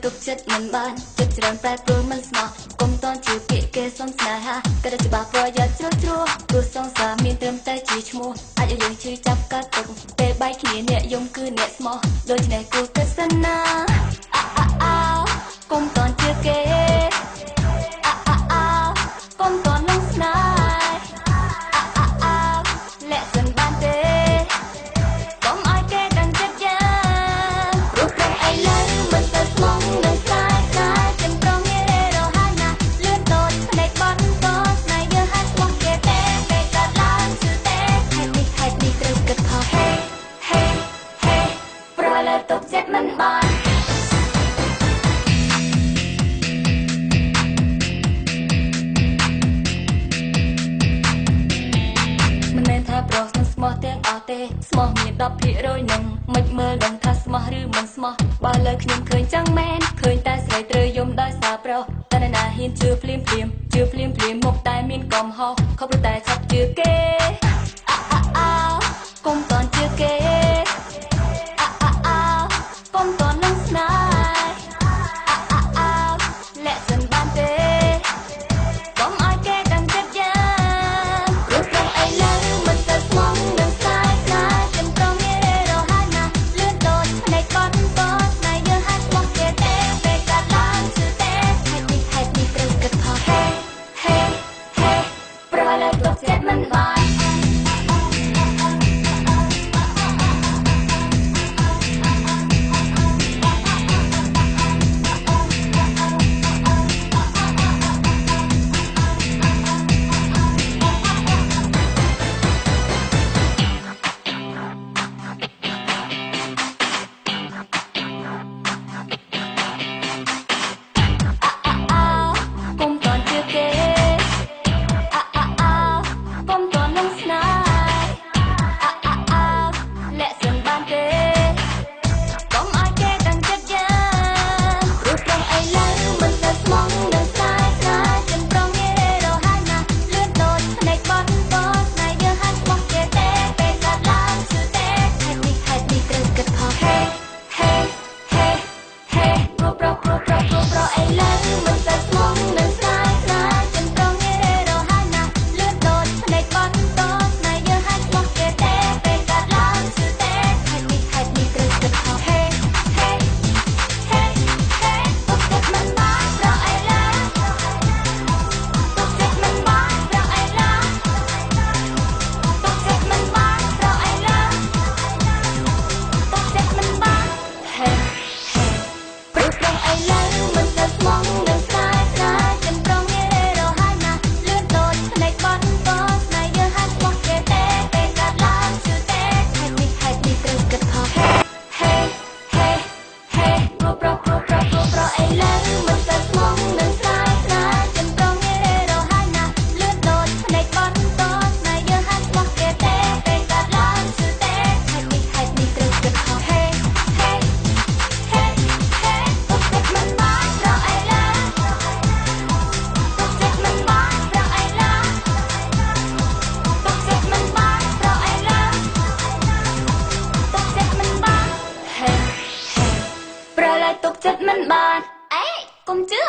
ទុកចិត្តមិនបានចិត្តច្រើនប្រែប្រួលមិនស្មោះកុំតន់ជឿពាក្យគេសុំស្នេហាក៏តែច្បាស់ប្រយ័ត្នជ្រុលជ្រួព្រោះសងសាមានត្រឹមតែជាឈ្មោះអាចឲ្យយើងជឿចាប់កាត់ទុកពេលបែកគ្នាអ្នកយំគឺអ្នកស្មោះដូច្នេះគូគិតសិនណាកុំតន់ជឿគេកុំតន់លងស្នេហ៍លាក់សិនបានទេកុំឲ្យគេដឹងចិត្តយ៉ាងព្រោះព្រឹងអីឡើយមិនទៅស្មងនឹងស្ដាយស្ដាយចិនប្រងងាយរហ័សណាស់លឿនតូចភ្នែកបន់តស្នេហ៍យើងហាក់ស្មោះគេទេពេលកាត់ឡើងជឿទេហេតុនេះត្រូវគិតថោហេប្រលើទុកចិត្តមិនបានប្រុសនឹងស្មោះទាំងអស់ទេស្មោះមាន 10% នឹងមិនមើលដឹងថាស្មោះឬមិនស្មោះបើលើខ្ញុំឃើញចឹងមែនឃើញតែស្រីត្រូវយំដោយសារប្រុសតែណាហ៊ានជឿភ្លាមមកតែមានកំហុសខុសព្រោះតែឆាប់ជឿគេកុំតន់ជឿគេកុំតន់នឹងស្នេហ៍លាក់សិនបានទេកុំឲ្យគេដឹងចិត្តយ៉ាងព្រោះព្រឹងអីឡើយមិនទៅស្មងនឹងស្ដាយស្ដាយចិនប្រងងាយរហ័សណាស់លឿនតូចភ្នែកបន់តស្នេហ៍យើងហាក់ស្មោះគេទេពេលកាត់ឡើងជឿទេហេតុនេះត្រូវគិតថោហេប្រលើទុកចិត្តមិនបានទុកចិត្តមិនបានអេកុំជឿ